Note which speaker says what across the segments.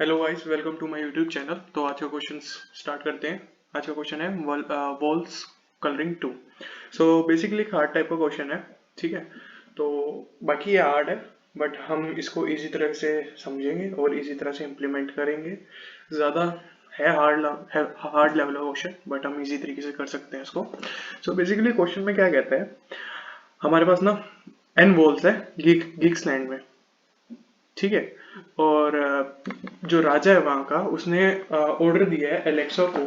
Speaker 1: Hello guys, welcome to my YouTube channel. तो आज का क्वेश्चन स्टार्ट करते हैं। आज का क्वेश्चन है वॉल्स कलरिंग 2। सो बेसिकली एक हार्ड टाइप का क्वेश्चन है, ठीक है। तो बाकी ये हार्ड है, बट हम इसको इजी तरह से समझेंगे और इजी तरह से इम्प्लीमेंट करेंगे। ज़्यादा है हार्ड लेवल का क्वेश्चन, बट हम इजी तरीके से कर सकते हैं इसको। सो बेसिकली क्वेश्चन में क्या कहता है, हमारे पास ना एन वॉल्स है गीक्स लैंड में, ठीक है। और जो राजा है वहां का, उसने ऑर्डर दिया है एलेक्सा को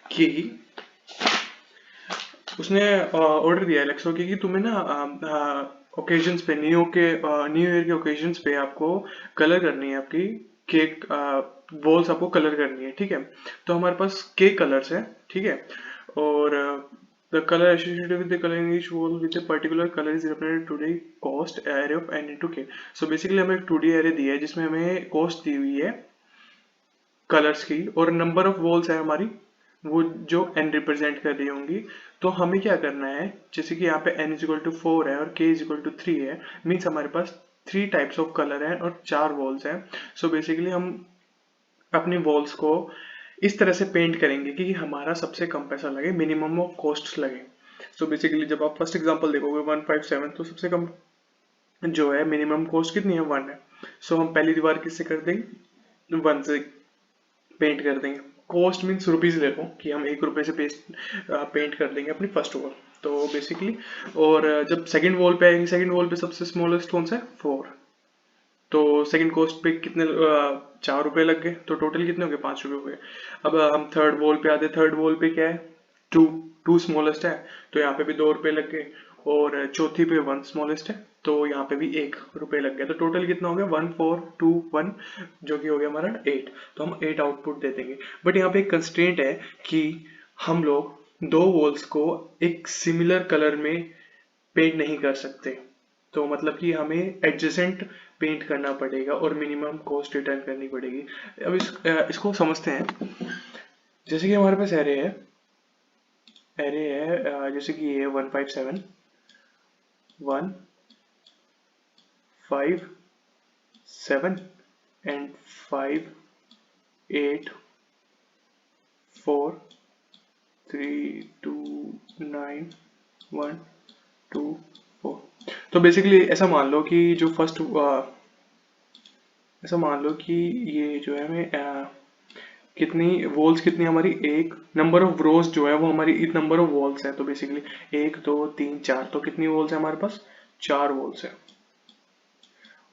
Speaker 1: कि तुम्हें ना ओकेजन्स पे न्यू ईयर के ओकेजन्स पे आपको कलर करनी है, आपकी केक वॉल्स आपको कलर करनी है, ठीक है। तो हमारे पास केक कलर्स है, ठीक है। और the colour associated with the colour each wall with a particular colour is represented to the cost array of n into k। So basically हमें एक 2D एरे दिया है जिसमें हमें कॉस्ट दी हुई है कलर्स की, और नंबर ऑफ वॉल्स है हमारी, वो जो n रिप्रेजेंट कर रही होंगी। तो हमें क्या करना है, जैसे कि यहाँ पे n इज इक्वल टू 4 है और k इज इक्वल टू 3 है, मीन्स हमारे पास 3 टाइप्स ऑफ कलर है और 4 वॉल्स हैं। सो बेसिकली हम अपनी वॉल्स को इस तरह से पेंट करेंगे कि हमारा सबसे कम पैसा लगे, मिनिमम ऑफ कॉस्ट लगे। सो बेसिकली जब आप फर्स्ट एग्जांपल देखोगे 157, तो सबसे कम जो है मिनिमम कॉस्ट कितनी है, 1 है। सो हम पहली दीवार किससे कर देंगे, 1 से पेंट कर देंगे। कॉस्ट मीन्स रुपीज ले लो कि हम 1 रुपए से पेंट कर देंगे अपनी फर्स्ट वॉल। तो बेसिकली, और जब सेकंड वॉल पे आएंगे, सेकंड वॉल पे सबसे स्मॉलेस्ट कौन सा है, 4। तो सेकंड कॉस्ट पे कितने 4 रुपए लग गए, तो टोटल कितने हो गए, 5 रुपए हो गए। अब हम थर्ड वॉल पे आते, थर्ड वॉल पे क्या है, 2। 2 स्मॉलेस्ट है, तो यहाँ पे भी 2 रुपए लग गए। और चौथी पे 1 स्मॉलेस्ट है, तो यहाँ पे भी 1 रुपए लग गया। तो टोटल कितना हो गया, 1 4 2 1, जो कि हो गया हमारा 8। तो हम 8 आउटपुट दे देंगे। बट यहाँ पे एक कंस्ट्रेंट है कि हम लोग दो वॉल्स को एक सिमिलर कलर में पेंट नहीं कर सकते। तो मतलब कि हमें एडजेसेंट पेंट करना पड़ेगा और मिनिमम कॉस्ट रिटर्न करनी पड़ेगी। अब इसको समझते हैं। जैसे कि हमारे पास एरे है जैसे कि ये 157 1 5 7 एंड 5 8 4 3 2 9 1 2 4। तो बेसिकली ऐसा मान लो कि ये जो है हमें कितनी वॉल्स, कितनी हमारी, एक नंबर ऑफ रोज जो है वो हमारी नंबर ऑफ वॉल्स है। तो बेसिकली 1 2 3 4, तो कितनी वॉल्स है हमारे पास, 4 वॉल्स है।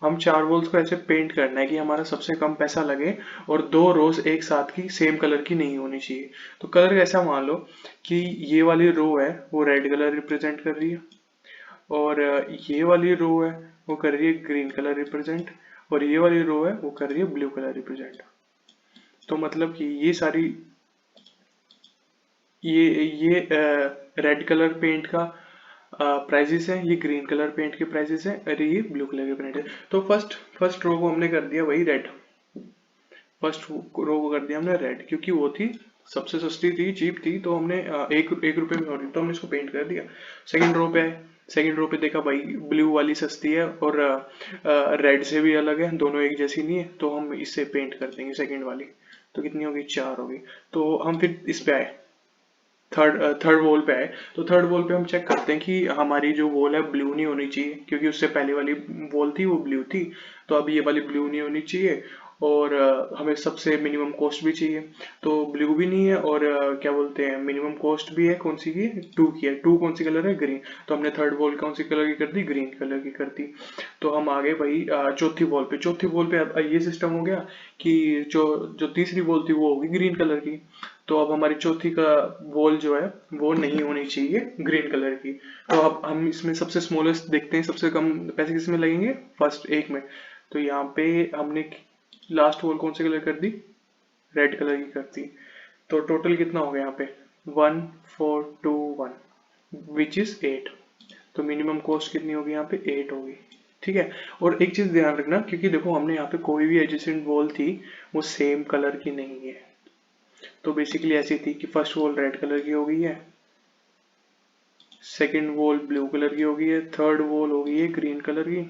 Speaker 1: हम 4 वॉल्स को ऐसे पेंट करना है कि हमारा सबसे कम पैसा लगे और दो रोज एक साथ की सेम कलर की नहीं होनी चाहिए। तो कलर ऐसा मान लो कि ये वाली रो है वो रेड कलर रिप्रेजेंट कर रही है, और ये वाली रो है वो कर रही है ग्रीन कलर रिप्रेजेंट, और ये वाली रो है वो कर रही है ब्लू कलर रिप्रेजेंट। तो मतलब कि ये रेड कलर पेंट का प्राइजेस है, ये ग्रीन कलर पेंट के प्राइजेस है, अरे ये ब्लू कलर के पेंट है। तो फर्स्ट रो को हमने कर दिया वही रेड, फर्स्ट रो को कर दिया हमने रेड, क्योंकि वो थी सबसे सस्ती थी, चीप थी। तो हमने एक रुपए में हो रही, तो हमने इसको पेंट कर दिया। सेकंड रो पे आए, सेकंड रो पे देखा भाई ब्लू वाली सस्ती है और रेड से भी अलग है, दोनों एक जैसी नहीं है, तो हम इससे पेंट कर देंगे सेकंड वाली। तो कितनी होगी, 4 होगी। तो हम फिर इस पे आए, थर्ड वॉल पे आए। तो थर्ड वॉल पे हम चेक करते हैं कि हमारी जो वॉल है ब्लू नहीं होनी चाहिए, क्योंकि उससे पहले वाली वॉल थी वो ब्लू थी। तो अब ये वाली ब्लू नहीं होनी चाहिए, और हमें सबसे मिनिमम कॉस्ट भी चाहिए। तो ब्लू भी नहीं है, और क्या बोलते हैं, मिनिमम कॉस्ट भी है, कौन सी की है, 2 की है। 2 कौन सी कलर है, ग्रीन। तो हमने थर्ड वॉल कौन सी कलर की कर दी, ग्रीन कलर की कर दी। तो हम आ गए भाई चौथी वॉल पे। अब ये सिस्टम हो गया कि जो जो तीसरी वॉल थी वो होगी ग्रीन कलर की। तो अब हमारी चौथी का वॉल जो है वो नहीं होनी चाहिए ग्रीन कलर की। तो अब हम इसमें सबसे स्मॉलेस्ट देखते हैं, सबसे कम पैसे किसमें लगेंगे, फर्स्ट एक में। तो यहाँ पे हमने लास्ट वॉल कौन से कलर कर दी, रेड कलर की कर दी। तो टोटल कितना हो गया यहाँ पे, 1 4 2 1 विच इज 8। तो मिनिमम कॉस्ट कितनी होगी यहाँ पे, 8 होगी, ठीक है। और एक चीज ध्यान रखना, क्योंकि देखो हमने यहाँ पे कोई भी एडजेसेंट वॉल थी वो सेम कलर की नहीं है। तो बेसिकली ऐसी थी कि फर्स्ट वॉल रेड कलर की हो गई है, सेकंड वॉल ब्लू कलर की हो गई है, थर्ड वॉल हो गई है ग्रीन कलर की,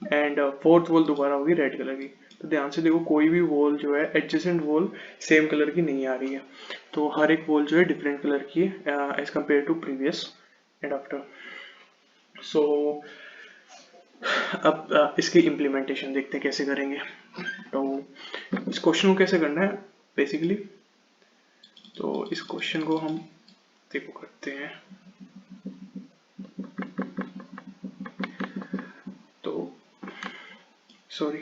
Speaker 1: एंड फोर्थ वॉल दोबारा होगी रेड कलर की। तो ध्यान से देखो, कोई भी वॉल जो है एडजेसेंट वॉल सेम कलर की नहीं आ रही है, तो हर एक वॉल जो है डिफरेंट कलर की है as compare to previous and after. So अब इसकी इम्प्लीमेंटेशन देखते हैं कैसे करेंगे। तो इस क्वेश्चन को कैसे करना है बेसिकली, तो इस क्वेश्चन को हम देखो करते हैं। तो सॉरी,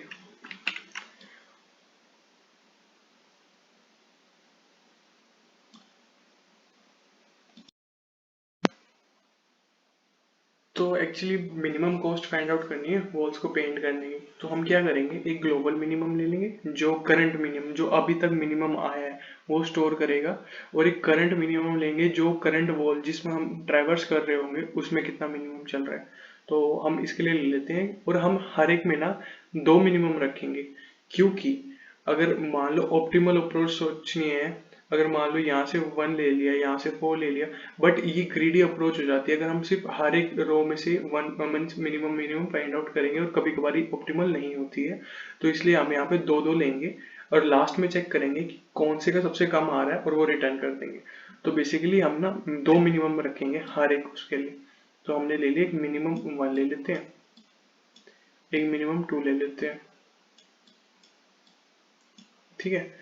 Speaker 1: तो actually minimum cost find out करनी है वॉल्स को पेंट करने की। तो हम क्या करेंगे, एक ग्लोबल मिनिमम ले लेंगे जो करंट मिनिमम, जो अभी तक मिनिमम आया है वो स्टोर करेगा, और एक करंट मिनिमम लेंगे जो करंट वॉल जिसमें हम ट्रैवर्स कर रहे होंगे उसमें कितना मिनिमम चल रहा है। तो हम इसके लिए ले लेते हैं, और हम हर एक में ना 2 मिनिमम रखेंगे, क्योंकि अगर मान लो ऑप्टिमल अप्रोच सोचनी है, अगर मान लो यहाँ से 1 ले लिया, यहाँ से 4 ले लिया, बट ये ग्रीडी अप्रोच हो जाती है अगर हम सिर्फ हर एक रो में से 1 मिनिमम मिनिमम फाइंड आउट करेंगे, और कभी कभार ऑप्टिमल नहीं होती है। तो इसलिए हम यहाँ पे 2 2 लेंगे, और लास्ट में चेक करेंगे कि कौन से का सबसे कम आ रहा है और वो रिटर्न कर देंगे। तो बेसिकली हम ना 2 मिनिमम रखेंगे हर एक उसके लिए। तो हमने ले लिया, एक मिनिमम 1 ले लेते हैं, एक मिनिमम 2 ले लेते हैं, ठीक है।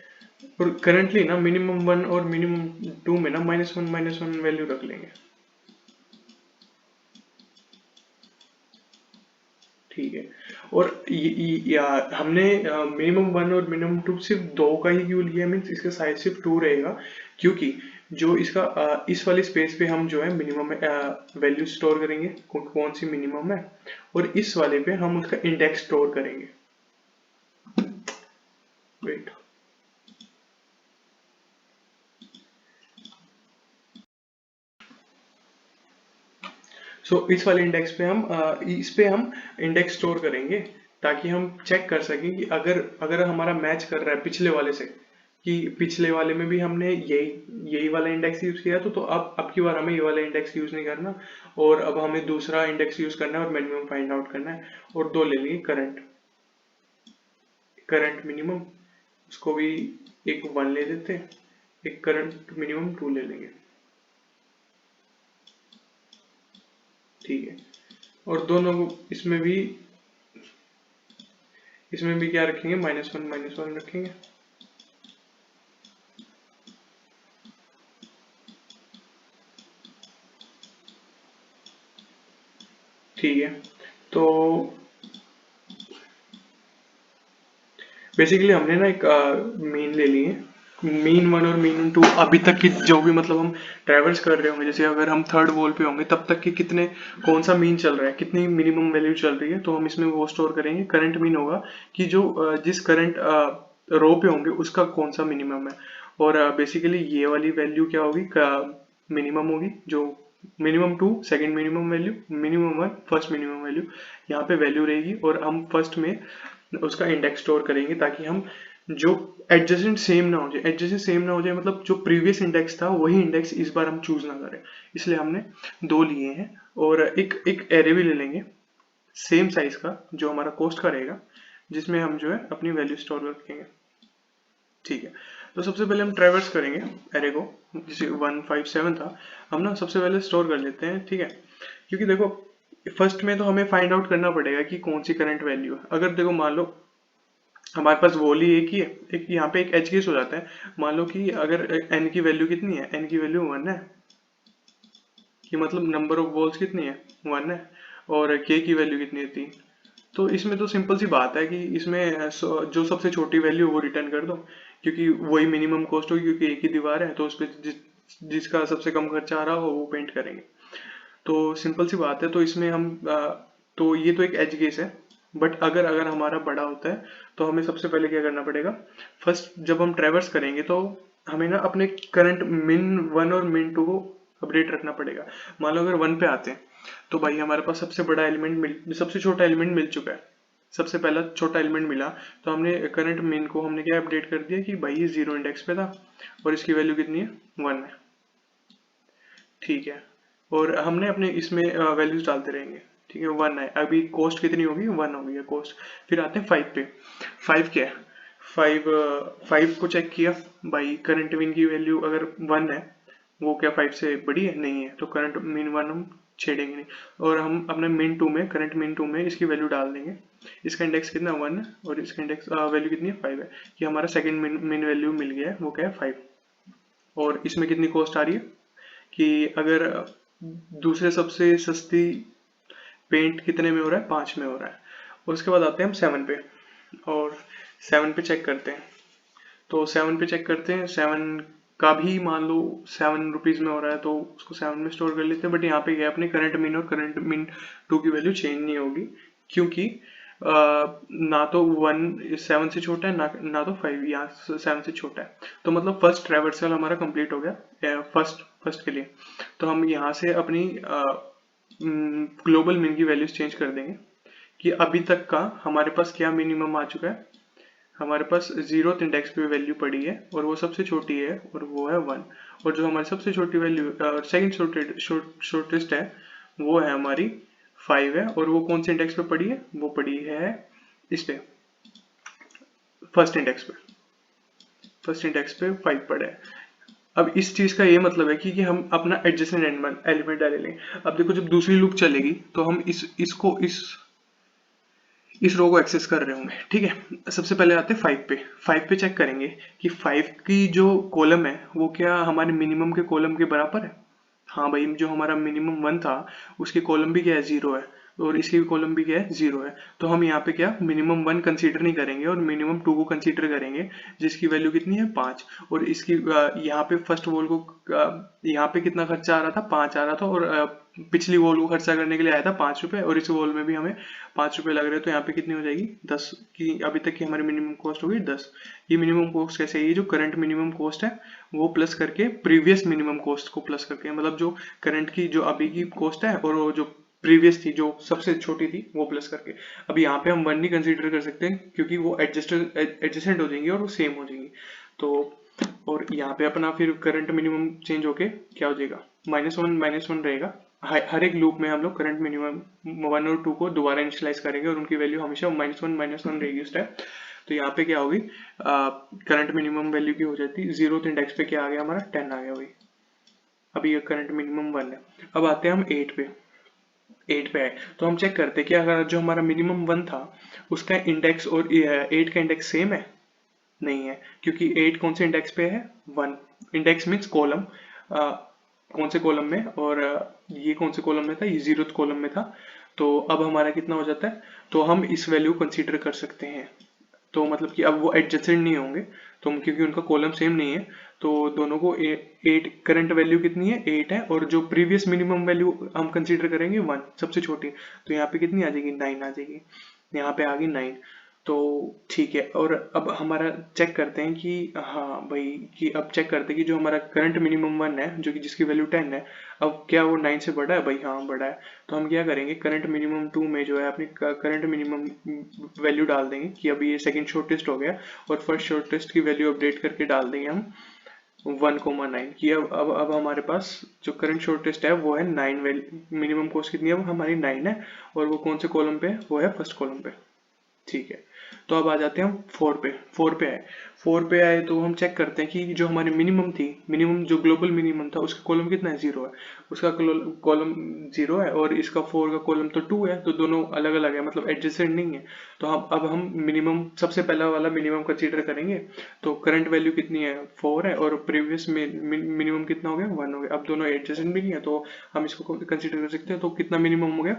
Speaker 1: और करंटली ना मिनिमम 1 और मिनिमम 2 में ना -1 वैल्यू रख लेंगे, ठीक है। और हमने मिनिमम 1 और मिनिमम 2 सिर्फ 2 का ही क्यों लिया, मीन्स इसका साइज सिर्फ 2 रहेगा, क्योंकि जो इसका इस वाली स्पेस पे हम जो है मिनिमम वैल्यू स्टोर करेंगे, कौन सी मिनिमम है, और इस वाले पे हम उसका इंडेक्स स्टोर करेंगे। वेट, इस वाले इंडेक्स पे हम इस पे हम इंडेक्स स्टोर करेंगे, ताकि हम चेक कर सकें कि अगर अगर हमारा मैच कर रहा है पिछले वाले से, कि पिछले वाले में भी हमने यही यही वाला इंडेक्स यूज किया, तो अब की बार हमें ये वाला इंडेक्स यूज नहीं करना, और अब हमें दूसरा इंडेक्स यूज करना है और मिनिमम फाइंड आउट करना है। और 2 ले लेंगे करंट करंट मिनिमम, उसको भी एक 1 ले लेते हैं, एक करंट मिनिमम 2 ले लेंगे, ठीक है। और दोनों इसमें भी क्या रखेंगे, -1 रखेंगे, ठीक है। तो बेसिकली हमने ना एक मीन ले ली है, मीन 1 और मीन 2 अभी तक की जो भी मतलब हम ट्रेवल्स कर रहे होंगे, जैसे अगर हम थर्ड वॉल पे होंगे तब तक के कितने, कौन सा मीन चल रहा है, कितनी मिनिमम वैल्यू चल रही है, तो हम इसमें वो स्टोर करेंगे। करंट मीन होगा कि जो जिस करंट रो पे होंगे उसका कौन सा मिनिमम है, और बेसिकली ये वाली वैल्यू क्या होगी, मिनिमम होगी, जो minimum 2 second minimum value, minimum 1 first minimum value, यहाँ पे वैल्यू रहेगी, और हम फर्स्ट में उसका इंडेक्स स्टोर करेंगे, ताकि हम जो एडजेसेंट सेम ना हो जाए, एडजेसेंट सेम ना हो जाए मतलब जो प्रीवियस इंडेक्स था वही इंडेक्स इस बार हम चूज ना करें, इसलिए हमने 2 लिए हैं। और एक एक एरे भी ले लेंगे सेम साइज का, जो हमारा कोस्ट का रहेगा, जिसमें हम जो है अपनी वैल्यू स्टोर रखेंगे, ठीक है। तो सबसे पहले हम ट्रैवर्स करेंगे एरे को, जैसे 157 था, हम ना सबसे पहले स्टोर कर लेते हैं, ठीक है। क्योंकि देखो फर्स्ट में तो हमें फाइंड आउट करना पड़ेगा कि कौन सी करंट वैल्यू है। अगर देखो मान लो हमारे पास वॉल ही एक ही है, एक यहाँ पे एक एज केस हो जाता है, मान लो कि अगर एन की वैल्यू कितनी है, एन की वैल्यू 1 है, कि मतलब नंबर ऑफ वॉल्स कितनी है 1 है, और के की वैल्यू कितनी है 3। तो इसमें तो सिंपल सी बात है कि इसमें जो सबसे छोटी वैल्यू वो रिटर्न कर दो, क्योंकि वही मिनिमम कॉस्ट होगी, क्योंकि एक ही दीवार है, तो उस पर जिसका सबसे कम खर्चा आ रहा हो वो पेंट करेंगे। तो सिंपल सी बात है। तो इसमें हम तो ये तो एक एज केस है, बट अगर अगर हमारा बड़ा होता है तो हमें सबसे पहले क्या करना पड़ेगा, फर्स्ट जब हम ट्रैवर्स करेंगे तो हमें ना अपने करंट मिन 1 और मिन 2 को अपडेट रखना पड़ेगा। मान लो अगर 1 पे आते हैं तो भाई हमारे पास सबसे बड़ा एलिमेंट सबसे छोटा एलिमेंट मिल चुका है, सबसे पहला छोटा एलिमेंट मिला, तो हमने करंट मिन को हमने क्या अपडेट कर दिया कि भाई ये 0 इंडेक्स पे था और इसकी वैल्यू कितनी है 1 है, ठीक है। और हमने अपने इसमें वैल्यूज डालते रहेंगे, ठीक है 1 है, अभी कोस्ट कितनी होगी 1 होगी है कोस्ट। फिर आते हैं 5 पे। 5 क्या है, 5 को चेक किया भाई, करंट मीन की वैल्यू अगर 1 है, वो क्या 5 से बड़ी है, नहीं है, तो करंट मीन 1 हम छेड़ेंगे नहीं, और हम अपने मीन 2 में, करंट मीन 2 में इसकी वैल्यू डाल देंगे। इसका इंडेक्स कितना 1 है और इसका इंडेक्स वैल्यू कितनी है 5 है। ये हमारा सेकंड मीन वैल्यू मिल गया है, वो क्या है 5। और इसमें कितनी कॉस्ट आ रही है कि अगर दूसरे सबसे सस्ती पेंट कितने में हो रहा है, 5 में हो रहा है। उसके बाद आते हैं हम 7 पे, और 7 पे चेक करते हैं। तो 7 पे चेक करते हैं, 7 का भी मान लो 7 रुपीज में हो रहा है, तो उसको 7 में स्टोर कर लेते हैं। बट यहाँ पे क्या है, अपने करंट मीन और करंट मीन 2 की वैल्यू चेंज नहीं होगी, क्योंकि ना तो 1 7 से छोटा है, ना तो 5 यहाँ 7 से छोटा है। तो मतलब फर्स्ट ट्रैवर्सल हमारा कंप्लीट हो गया फर्स्ट के लिए। तो हम यहाँ से अपनी ग्लोबल मीन की वैल्यूज चेंज कर देंगे कि अभी तक का हमारे पास क्या मिनिमम आ चुका है। हमारे पास 0th इंडेक्स पे वैल्यू पड़ी है और वो सबसे छोटी है, और वो है 1। और जो हमारी सबसे छोटी वैल्यू सेकंड शॉर्टेस्ट है, वो है हमारी 5 है। और वो कौन से इंडेक्स पे पड़ी है, वो पड़ी है इस पे, फर्स्ट इंडेक्स पे 5 पड़ा है। अब इस चीज का ये मतलब है कि हम अपना एडजेसेंट एलिमेंट डालेंगे। अब देखो जब दूसरी लूप चलेगी तो हम इस रो को एक्सेस कर रहे होंगे, ठीक है। सबसे पहले आते हैं 5 पे चेक करेंगे कि 5 की जो कॉलम है वो क्या हमारे मिनिमम के कॉलम के बराबर है। हाँ भाई, जो हमारा मिनिमम 1 था उसकी कॉलम भी क्या है 0 है, और इसकी कॉलम भी क्या है 0 है। तो हम यहाँ पे क्या मिनिमम 1 कंसीडर नहीं करेंगे और मिनिमम 2 को कंसीडर करेंगे, जिसकी वैल्यू कितनी है 5। और इसकी यहाँ पे फर्स्ट वॉल को यहाँ पे कितना खर्चा आ रहा था, 5 आ रहा था, और पिछली वॉल को खर्चा करने के लिए आया था 5 रुपए, और इस वॉल में भी हमें 5 रुपए लग रहे हैं। तो यहाँ पे कितनी हो जाएगी 10 की, अभी तक की हमारी मिनिमम कॉस्ट होगी 10। ये मिनिमम कॉस्ट कैसे है, ये जो करंट मिनिमम कॉस्ट है वो प्लस करके प्रीवियस मिनिमम कॉस्ट को प्लस करके, मतलब जो करंट की जो अभी की कॉस्ट है और वो जो प्रीवियस थी जो सबसे छोटी थी वो प्लस करके। अब यहाँ पे हम 1 नहीं कंसीडर कर सकते क्योंकि वो एडजस्टेंट हो जाएंगी और वो सेम हो जाएंगी। तो और यहाँ पे अपना फिर करंट मिनिमम चेंज होके क्या हो जाएगा, -1 रहेगा। हर एक लूप में हम लोग करंट मिनिमम 1 और 2 को दोबारा इनिशियलाइज करेंगे और उनकी वैल्यू हमेशा -1 रहेगी उस टाइम। तो यहाँ पे क्या होगी, करंट मिनिमम वैल्यू की हो जाती है 0th इंडेक्स पे क्या आ गया हमारा 10 आ गया भाई। अभी ये करंट मिनिमम 1 है। अब आते हैं हम 8 पे। 8 पे है तो हम चेक करते हैं कि अगर जो हमारा मिनिमम 1 था उसका इंडेक्स और 8 का इंडेक्स सेम है, नहीं है, क्योंकि 8 कौन से इंडेक्स पे है 1। इंडेक्स मीन्स कॉलम, कौन से कॉलम में, और ये कौन से कॉलम में था, ये 0th कॉलम में था। तो अब हमारा कितना हो जाता है, तो हम इस वैल्यू कंसीडर कर सकते हैं। तो मतलब कि अब वो एडजस्टेंट नहीं होंगे, तो क्योंकि उनका कॉलम सेम नहीं है, तो दोनों को 8 करंट वैल्यू कितनी है 8 है, और जो प्रीवियस मिनिमम वैल्यू हम कंसीडर करेंगे 1 सबसे छोटी, तो यहाँ पे कितनी आ जाएगी 9 आ जाएगी, यहाँ पे आ गई 9। तो ठीक है, और अब हमारा चेक करते हैं कि हाँ भाई, कि अब चेक करते हैं कि जो हमारा करंट मिनिमम 1 है जो कि जिसकी वैल्यू 10 है, अब क्या वो 9 से बड़ा है भाई, हाँ बड़ा है। तो हम क्या करेंगे, करंट मिनिमम 2 में जो है अपनी करंट मिनिमम वैल्यू डाल देंगे कि अभी ये सेकंड शॉर्टेस्ट हो गया, और फर्स्ट शॉर्टेस्ट की वैल्यू अपडेट करके डाल देंगे हम 1,9 की। अब हमारे पास जो करंट शॉर्टेस्ट है वो है 9, मिनिमम कॉस्ट कितनी है, वो हमारी 9 है, और वो कौन से कॉलम पे है, वो है फर्स्ट कॉलम पे, ठीक है। तो अब आ जाते हैं हम 4 पे आए तो हम चेक करते हैं कि जो हमारी मिनिमम थी, मिनिमम जो ग्लोबल मिनिमम था उसका कॉलम कितना है 0 है, उसका कॉलम 0 है, और इसका 4 का कॉलम तो 2 है, तो दोनों अलग अलग है, मतलब एडजेसेंट नहीं है। तो हम मिनिमम सबसे पहला वाला मिनिमम कंसीडर करेंगे। तो करंट वैल्यू कितनी है 4 है, और प्रीवियस मिनिमम कितना हो गया 1 हो गया। अब दोनों एडजेसेंट भी नहीं है तो हम इसको कंसीडर कर सकते हैं। तो कितना मिनिमम हो गया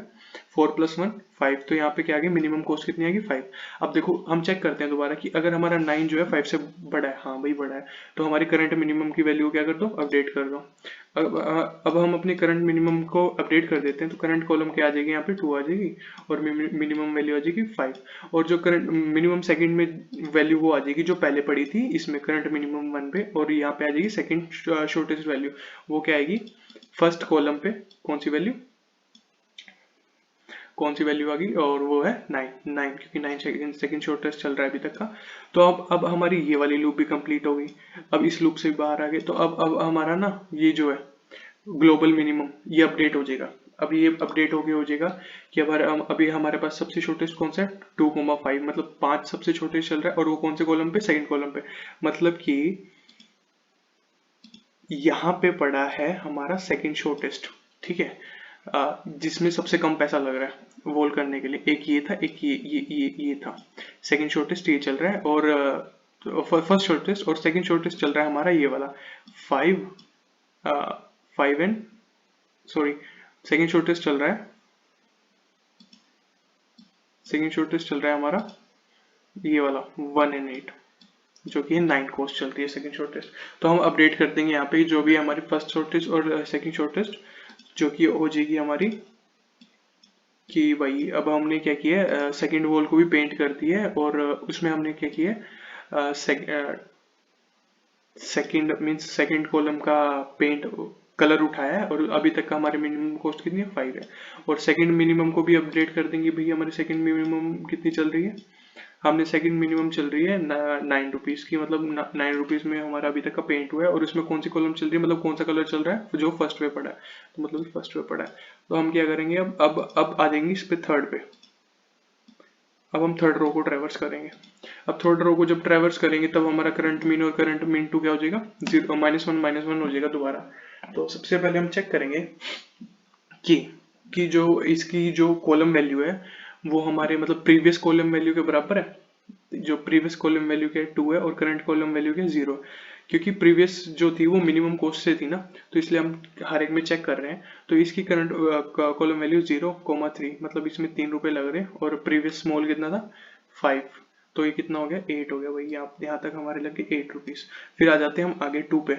Speaker 1: 4 + 1 5। तो यहाँ पे क्या आ गई, मिनिमम कॉस्ट कितनी आएगी 5। अब देखो हम चेक करते हैं दोबारा कि अगर हमारा 9 जो है 5 से बड़ा है, हाँ भाई बड़ा है, तो हमारी करंट मिनिमम की वैल्यू क्या कर दो, अपडेट कर दो। अब हम अपने करंट मिनिमम को अपडेट कर देते हैं। तो करंट कॉलम क्या आ जाएगी, यहाँ पे 2 आ जाएगी, और मिनिमम वैल्यू आ जाएगी 5। और जो करंट मिनिमम सेकंड में वैल्यू वो आ जाएगी जो पहले पड़ी थी इसमें करंट मिनिमम 1 पे, और यहाँ पे आ जाएगी सेकंड शॉर्टेस्ट वैल्यू, वो क्या आएगी फर्स्ट कॉलम पे, कौन सी वैल्यू आ गई, और वो है 9 क्योंकि 9 सेकंड शॉर्टेस्ट चल रहा है अभी तक का। तो अब हमारी ये वाली लूप भी कंप्लीट हो गई। अब इस लूप से बाहर आ गए, तो अब हमारा ना ये जो है ग्लोबल मिनिमम ये अपडेट हो जाएगा। अभी ये अपडेट हो गया हो जाएगा कि अभी हमारे पास सबसे छोटेस्ट कौन सा है 2,5, मतलब 5 सबसे छोटे चल रहा है, और वो कौन से कॉलम पे, सेकंड कॉलम पे, मतलब कि यहाँ पे पड़ा है हमारा सेकंड शॉर्टेस्ट, ठीक है, जिसमें सबसे कम पैसा लग रहा है वोल करने के लिए। एक ये था, एक ये था, सेकंड शॉर्टेस्ट ये चल रहा है, और फर्स्ट शॉर्टेस्ट और सेकंड शॉर्टेस्ट चल रहा है हमारा ये वाला 5 5 एंड सॉरी, सेकंड शॉर्टेस्ट चल रहा है, सेकंड शॉर्टेस्ट चल रहा है हमारा ये वाला 1 एंड 8, जो कि 9 कोस्ट चलती है सेकंड शॉर्टेस्ट। तो हम अपडेट कर देंगे यहाँ पे जो भी हमारी फर्स्ट शॉर्टेस्ट और सेकंड शॉर्टेस्ट, जो कि हो जाएगी हमारी कि भाई अब हमने क्या किया है, सेकंड वॉल को भी पेंट कर दिया है, और उसमें हमने क्या किया है, सेकंड मींस सेकंड कॉलम का पेंट कलर उठाया है, और अभी तक का हमारे मिनिमम कॉस्ट कितनी है 5 है। और सेकंड मिनिमम को भी अपडेट कर देंगे भाई, हमारी सेकंड मिनिमम कितनी चल रही है, हमने सेकंड मिनिमम चल रही है 9 रुपीज की, मतलब 9 रुपीज में हमारा अभी तक का पेंट हुआ है, और उसमें कौन सी कॉलम चल रही है, मतलब कौन सा कलर चल रहा है जो फर्स्ट पे पड़ा है, तो मतलब फर्स्ट पे पड़ा है। तो हम क्या करेंगे, अब आ जाएंगे इस पे थर्ड पे। अब हम थर्ड रो को ट्रेवर्स करेंगे। अब थर्ड रो को जब ट्रेवर्स करेंगे तब हमारा करंट मीन और करंट मीन टू क्या हो जाएगा, -1 हो जाएगा दोबारा। तो सबसे पहले हम चेक करेंगे कि जो इसकी जो कॉलम वैल्यू है वो हमारे मतलब प्रीवियस कॉलम वैल्यू के बराबर है। जो प्रीवियस कॉलम वैल्यू के 2 है और करंट कॉलम वैल्यू के 0, क्योंकि प्रीवियस जो थी वो मिनिमम कॉस्ट से थी ना, तो इसलिए हम हर एक में चेक कर रहे हैं। तो इसकी करंट कॉलम वैल्यू 0,3, मतलब इसमें 3 रुपए लग रहे हैं, और प्रीवियस स्मॉल कितना था 5, तो ये कितना हो गया 8 हो गया भाई, यहाँ तक हमारे लग गए 8 रुपीज। फिर आ जाते हैं हम आगे 2 पे।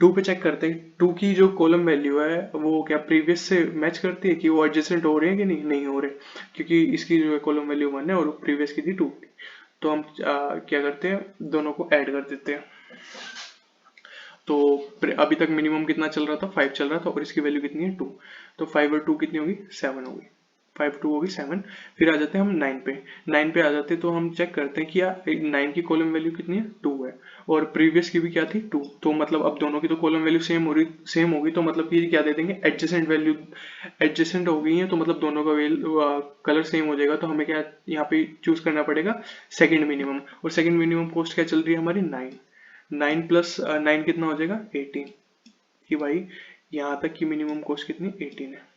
Speaker 1: 2 पे चेक करते हैं 2 की जो कॉलम वैल्यू है वो क्या प्रीवियस से मैच करती है, कि वो एडजेसेंट हो रहे हैं कि नहीं हो रहे, क्योंकि इसकी जो है कॉलम वैल्यू 1 है और प्रीवियस की थी 2। तो हम क्या करते हैं, दोनों को ऐड कर देते हैं। तो अभी तक मिनिमम कितना चल रहा था 5 चल रहा था, और इसकी वैल्यू कितनी है 2, तो 5 और 2 कितनी होगी 7 होगी, 5 2 होगी 7। फिर आ जाते हैं हम 9 पे। 9 पे आ जाते हैं तो हम चेक करते हैं कि यार 9 की कॉलम वैल्यू कितनी है 2 है, और प्रीवियस की भी क्या थी 2, तो मतलब अब दोनों की तो कॉलम वैल्यू सेम होगी, तो मतलब कि क्या दे देंगे एडजेसेंट वैल्यू, एडजेसेंट हो गई है, तो मतलब दोनों का कलर सेम हो जाएगा। तो हमें क्या यहाँ पे चूज करना पड़ेगा सेकंड मिनिमम, और सेकंड मिनिमम कॉस्ट क्या चल रही है हमारी 9, 9 प्लस 9 कितना हो जाएगा 18, कि भाई यहाँ तक की मिनिमम कॉस्ट कितनी 18 है।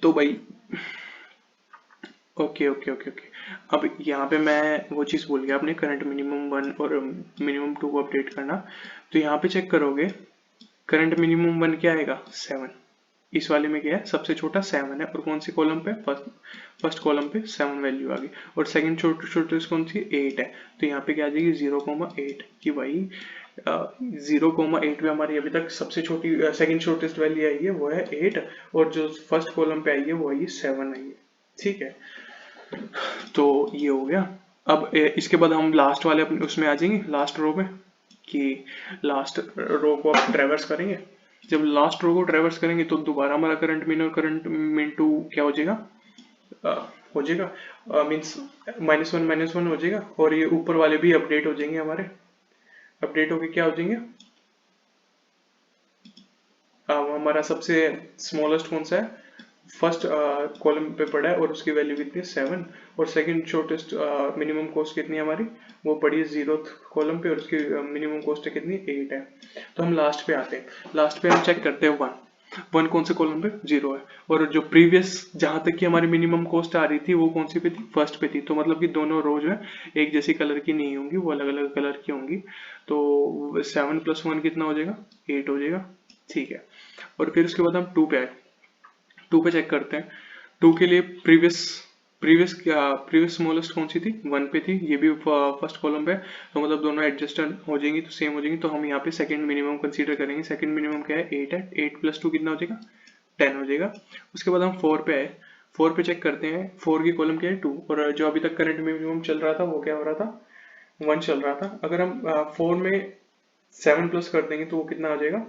Speaker 1: तो भाई ओके ओके ओके ओके, अब यहाँ पे मैं वो चीज़ भूल गया, आपने करंट मिनिमम 1 और मिनिमम 2 को अपडेट करना। तो यहाँ पे चेक करोगे करंट मिनिमम 1 क्या आएगा 7, इस वाले में क्या है सबसे छोटा 7 है, और कौन सी कॉलम पे फर्स्ट कॉलम पे 7 वैल्यू आ गई, और सेकंड छोटेस्ट कौन सी 8 है, तो यहाँ पे क्या आ जाएगी 0,8, कि भाई 0,8 में हमारी अभी तक सबसे छोटी सेकंड शॉर्टेस्ट वैल्यू आई है वो है 8, और जो फर्स्ट कॉलम पे आई है वो आई है 7 आई है, ठीक है। तो ये हो गया। अब इसके बाद हम लास्ट वाले अपने उसमें आ जाएंगे, लास्ट रो में, कि लास्ट रो को आप ट्रेवर्स करेंगे। जब लास्ट रो को ट्रेवर्स करेंगे तो दोबारा हमारा करंट मीन और करंट मीन टू क्या हो जाएगा, हो जाएगा मीन्स -1 हो जाएगा, और ये ऊपर वाले भी अपडेट हो जाएंगे हमारे, अपडेट होके क्या हो जाएंगे, हमारा सबसे स्मॉलेस्ट कौन सा है फर्स्ट कॉलम पे पड़ा है, और उसकी वैल्यू कितनी है 7, और सेकंड शॉर्टेस्ट मिनिमम कॉस्ट कितनी है हमारी, वो पड़ी है 0th कॉलम पे, और उसकी मिनिमम कॉस्ट है कितनी 8 है। तो हम लास्ट पे आते हैं, लास्ट पे हम चेक करते हैं 1 कौन से कॉलम पे 0 है, और जो प्रीवियस जहां तक की हमारी मिनिमम कॉस्ट आ रही थी वो कौन सी पे थी फर्स्ट पे थी, तो मतलब कि दोनों रो जो है एक जैसी कलर की नहीं होंगी, वो अलग अलग कलर की होंगी। तो 7 + 1 कितना हो जाएगा 8 हो जाएगा, ठीक है। और फिर उसके बाद हम 2 पे आए, 2 पे चेक करते हैं। 2 के लिए प्रीवियस स्मॉलेस्ट कौन सी थी 1 पे थी, ये भी फर्स्ट कॉलम पे, तो मतलब दोनों एडजस्ट हो जाएंगी तो सेम हो जाएंगी, तो हम यहाँ पे सेकंड मिनिमम कंसीडर करेंगे। सेकंड मिनिमम क्या है 8 है, 8 + 2 कितना हो जाएगा 10 हो जाएगा। उसके बाद हम 4 पे आए, 4 पे चेक करते हैं 4 की कॉलम क्या है 2, और जो अभी तक करंट मिनिमम चल रहा था वो क्या हो रहा था 1 चल रहा था। अगर हम 4 में 7 प्लस कर देंगे तो वो कितना हो जाएगा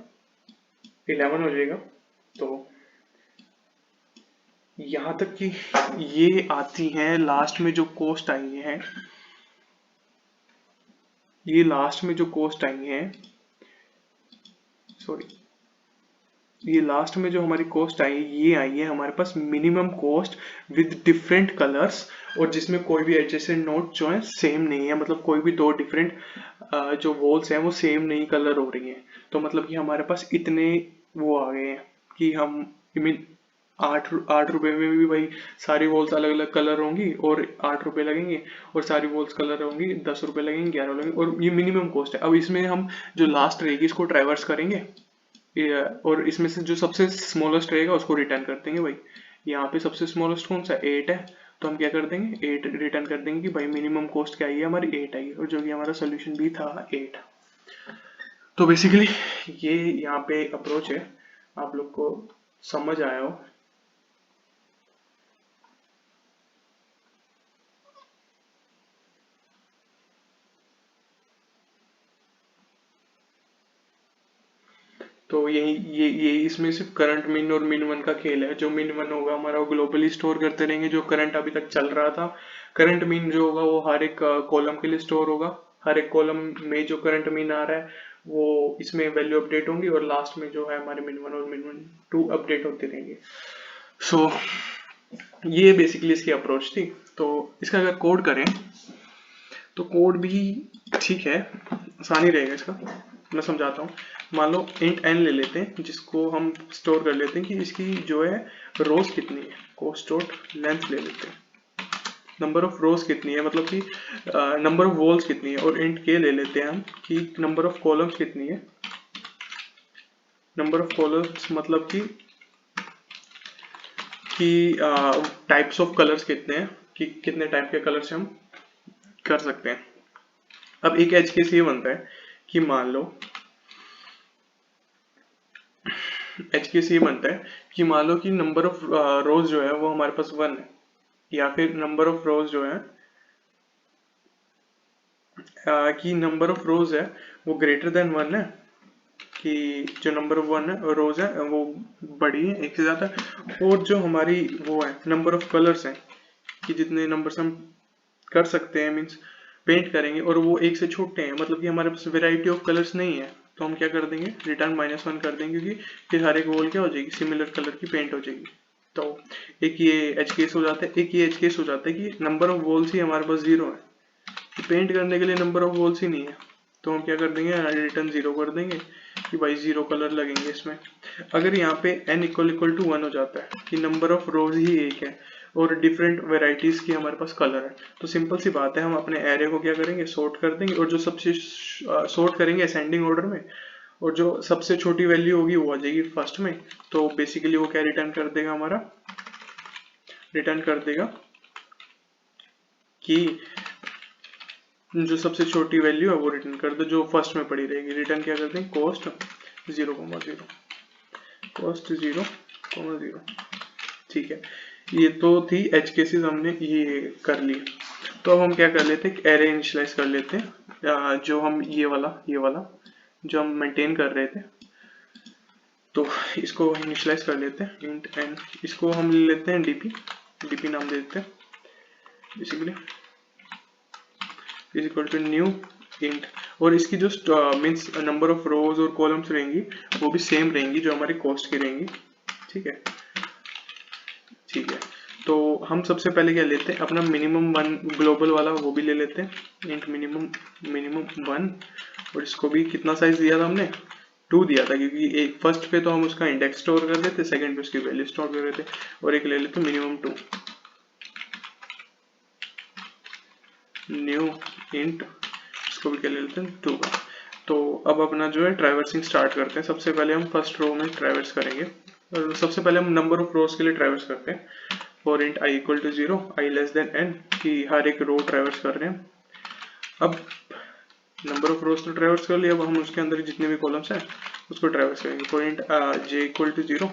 Speaker 1: 11 हो जाएगा। तो यहाँ तक कि ये आती हैं लास्ट में जो कॉस्ट आई है, ये लास्ट में जो कॉस्ट आई है, सॉरी ये लास्ट में जो हमारी कॉस्ट आई ये आई है हमारे पास minimum cost with different colours, और जिसमें कोई भी एडजेसेंट नोड जो है सेम नहीं है, मतलब कोई भी दो डिफरेंट जो वॉल्स हैं वो सेम नहीं कलर हो रही हैं। तो मतलब कि हमारे पास इतने वो आ गए हैं कि हम आई मीन 8 रुपए में भी भाई सारी वॉल्स अलग अलग कलर होंगी और 8 रुपए लगेंगे, और सारी वॉल्स कलर होंगी 10 रुपए लगेंगे, 11 लगेंगे, और ये मिनिमम कॉस्ट है। अब इसमें हम जो लास्ट रहेगी इसको ट्रैवर्स करेंगे, और इसमें से जो सबसे स्मॉलेस्ट रहेगा उसको रिटर्न कर देंगे भाई। यहाँ पे सबसे स्मॉलेस्ट कौन सा 8 है, तो हम क्या कर देंगे 8 रिटर्न कर देंगे कि भाई मिनिमम कॉस्ट क्या आई है हमारी 8 आई है, और जो कि हमारा सोल्यूशन भी था 8। तो बेसिकली ये यहाँ पे अप्रोच है, आप लोग को समझ आया हो। तो ये इसमें सिर्फ करंट मिन और मिन वन का खेल है। जो मिन वन होगा हमारा वो ग्लोबली स्टोर करते रहेंगे जो करंट अभी तक चल रहा था। करंट मिन जो होगा वो हर एक कॉलम के लिए स्टोर होगा, हर एक कॉलम में जो करंट मिन आ रहा है वो इसमें वैल्यू अपडेट होंगी, और लास्ट में जो है हमारे मिन वन और मिन वन टू अपडेट होते रहेंगे। सो ये बेसिकली इसकी अप्रोच थी। तो इसका अगर कोड करें तो कोड भी ठीक है, आसानी रहेगा इसका। मैं समझाता हूँ। मान लो इंट एन ले लेते हैं जिसको हम स्टोर कर लेते हैं कि इसकी जो है रोज कितनी है, को स्टोर लेंथ ले लेते हैं, नंबर ऑफ रोज कितनी है मतलब कि नंबर ऑफ वॉल्स कितनी है, और इंट के ले लेते हैं हम कि नंबर ऑफ कॉलम्स कितनी है। नंबर ऑफ कॉलम्स मतलब कि टाइप्स ऑफ कलर्स कितने हैं, कि कितने टाइप के कलर से हम कर सकते हैं। अब एक एज केस ये बनता है कि मान लो मान लो कि नंबर ऑफ रोज जो है वो हमारे पास 1 है, या फिर नंबर ऑफ रोज जो है कि नंबर ऑफ रोज है वो ग्रेटर देन 1 है, कि जो नंबर ऑफ 1 है रोज है वो बड़ी है एक से ज्यादा, और जो हमारी वो है नंबर ऑफ कलर्स है कि जितने नंबर से हम कर सकते हैं मीन्स पेंट करेंगे, और वो एक से छोटे हैं, मतलब कि हमारे पास वेराइटी ऑफ कलर्स नहीं है, तो हम क्या कर देंगे रिटर्न -1 कर देंगे, क्योंकि फिर हर एक वॉल क्या हो जाएगी सिमिलर कलर की पेंट हो जाएगी। तो एक ये एज केस हो जाता है, एक ये एज केस हो जाता है कि नंबर ऑफ वॉल्स ही हमारे पास 0 है, तो पेंट करने के लिए नंबर ऑफ वॉल्स ही नहीं है, तो हम क्या कर देंगे रिटर्न 0 कर देंगे कि भाई 0 कलर लगेंगे इसमें। अगर यहाँ पे n इक्वल टू 1 हो जाता है कि नंबर ऑफ रोज ही एक है और डिफरेंट वेराइटीज की हमारे पास कलर है, तो सिंपल सी बात है हम अपने एरे को क्या करेंगे सॉर्ट कर देंगे, और जो सबसे सॉर्ट करेंगे असेंडिंग ऑर्डर में, और जो सबसे छोटी वैल्यू होगी वो आ जाएगी फर्स्ट में। तो बेसिकली वो क्या रिटर्न कर देगा हमारा, रिटर्न कर देगा कि जो सबसे छोटी वैल्यू है वो रिटर्न कर दो जो फर्स्ट में पड़ी रहेगी। रिटर्न क्या करते हैं कॉस्ट 0,0, कॉस्ट 0,0। ठीक है, ये तो थी एज केसेस हमने ये कर ली। तो अब हम क्या कर लेते हैं एरे इनिशियलाइज कर लेते हैं, जो हम ये वाला जो हम मेंटेन कर रहे थे, तो इसको इनिशियलाइज कर लेते हैं इंट एन। इसको हम ले लेते हैं डीपी नाम दे देते हैं basically is equal to new int, और इसकी जो मीन्स नंबर ऑफ रोज और कॉलम्स रहेंगी वो भी सेम रहेंगी जो हमारी कॉस्ट की रहेंगी। ठीक है, ठीक है। तो हम सबसे पहले क्या लेते हैं अपना मिनिमम 1 ग्लोबल वाला वो भी ले लेते हैं इंट मिनिमम 1, और इसको भी कितना साइज दिया था हमने 2 दिया था, क्योंकि एक फर्स्ट पे तो हम उसका इंडेक्स स्टोर कर देते, सेकंड पे उसकी वैल्यू स्टोर कर देते, और एक ले लेते मिनिमम 2 न्यू इंट, इसको भी क्या ले लेते हैं 2 का। तो अब अपना जो है ट्रैवर्सिंग स्टार्ट करते हैं। सबसे पहले हम फर्स्ट रो में ट्रैवर्स करेंगे, और सबसे पहले हम नंबर ऑफ रोज के लिए ट्रैवर्स करते हैं for int I equal to 0 I less than n, कि हर एक रो ट्रैवर्स कर रहे हैं। अब नंबर ऑफ रोज तो ट्रैवर्स कर लिया, अब हम उसके अंदर जितने भी कॉलम्स हैं उसको ट्रैवर्स करेंगे for int j equal to 0।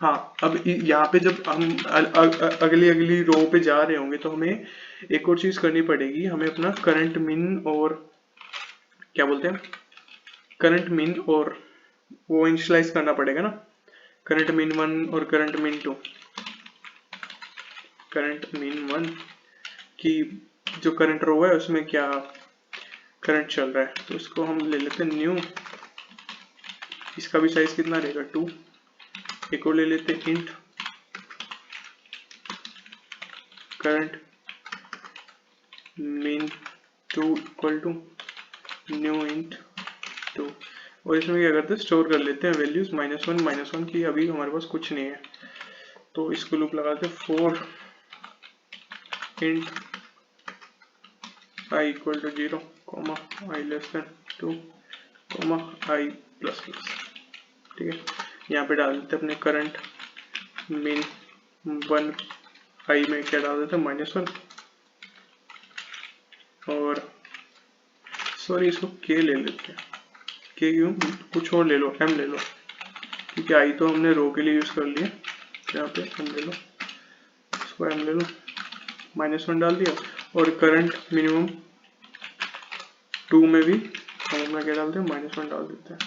Speaker 1: हाँ, अब यहाँ पे जब हम अगली रो पे जा रहे होंगे तो हमें एक और चीज करनी पड़ेगी, हमें अपना करंट मिन और क्या बोलते हैं करंट मिन और वो इनिशियलाइज करना पड़ेगा ना, करंट मिन 1 और करंट मिन 2। करंट मिन 1 की जो करंट रो है उसमें क्या करंट चल रहा है, तो इसको हम ले लेते हैं न्यू इसका भी साइज कितना रहेगा 2। एक और ले लेते हैं int current min 2 equal to new int 2। और इसमें क्या करते हैं, स्टोर कर लेते हैं वैल्यूज -1 की। अभी हमारे पास कुछ नहीं है तो इसको लूप लगाते हैं for int i equal to 0 comma i less than 2 comma i plus plus. ठीक है, यहाँ पे डाल देते अपने करंट min 1 i में क्या डाल देते -1 और सॉरी इसको k ले लेते हैं। k क्यों, कुछ और ले लो, m ले लो, क्योंकि i तो हमने रो के लिए यूज कर लिया। यहाँ पे m ले लो, इसको m ले लो, -1 डाल दिया। और करंट मिनिमम 2 में भी हम अपना क्या डालते हैं -1 डाल देते हैं।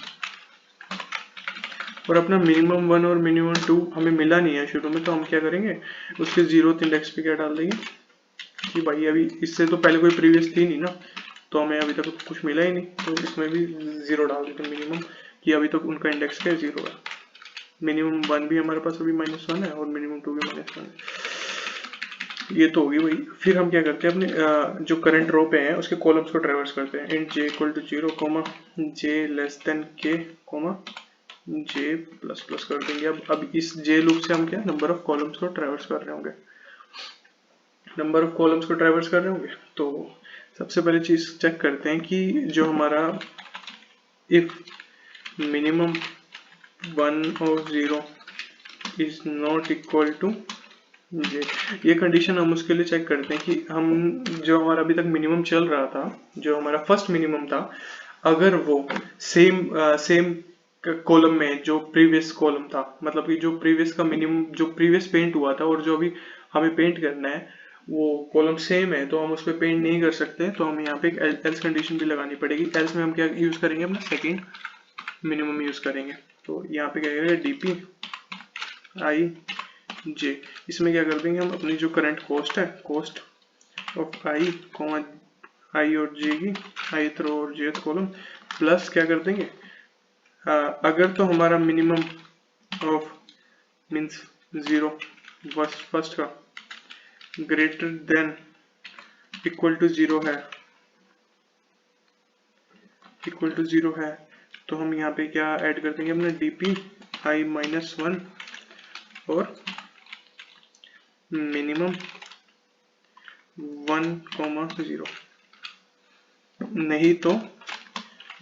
Speaker 1: और अपना मिनिमम 1 और मिनिमम 2 हमें मिला नहीं है शुरू में, तो हम क्या करेंगे उसके 0th इंडेक्स पे क्या डाल देंगे कि भाई अभी इससे तो पहले कोई प्रीवियस थी नहीं ना, तो हमें अभी तक कुछ मिला ही नहीं, तो इसमें भी 0 डाल देते मिनिमम कि अभी तक उनका इंडेक्स क्या 0 है। मिनिमम 1 भी हमारे पास अभी -1 है और मिनिमम 2 भी -1 है। ये तो होगी वही। फिर हम क्या करते हैं अपने जो करंट रो पे है उसके कॉलम्स को ट्रैवर्स करते हैं। Int j equal to 0 comma j less than k comma j plus plus कर देंगे। अब इस j लूप से हम क्या नंबर ऑफ कॉलम्स को ट्रैवर्स कर रहे होंगे, नंबर ऑफ कॉलम्स को ट्रैवर्स कर रहे होंगे। तो सबसे पहले चीज चेक करते हैं कि जो हमारा इफ मिनिमम 1 और 0 इज नॉट इक्वल टू ये कंडीशन हम उसके लिए चेक करते हैं कि हम जो हमारा अभी तक मिनिमम चल रहा था, जो हमारा फर्स्ट मिनिमम था, अगर वो सेम कॉलम में जो प्रीवियस कॉलम था, मतलब कि जो प्रीवियस का मिनिमम जो प्रीवियस पेंट हुआ था और जो अभी हमें पेंट करना है वो कॉलम सेम है, तो हम उस पर पेंट नहीं कर सकते। तो हमें यहाँ पे एक एल्स कंडीशन भी लगानी पड़ेगी। एल्स में हम क्या यूज करेंगे, अपना सेकेंड मिनिमम यूज करेंगे। तो यहाँ पे क्या करेंगे डीपी आई जे, इसमें क्या कर देंगे हम अपनी जो करंट कॉस्ट है, कॉस्ट ऑफ आई कॉमा आई और जे की ith रो और jth कॉलम प्लस क्या कर देंगे अगर तो हमारा मिनिमम ऑफ मींस 0 फर्स्ट का ग्रेटर देन इक्वल टू 0 है, इक्वल टू 0 है, तो हम यहाँ पे क्या ऐड कर देंगे अपना dp i -1 और मिनिमम 1,0, नहीं तो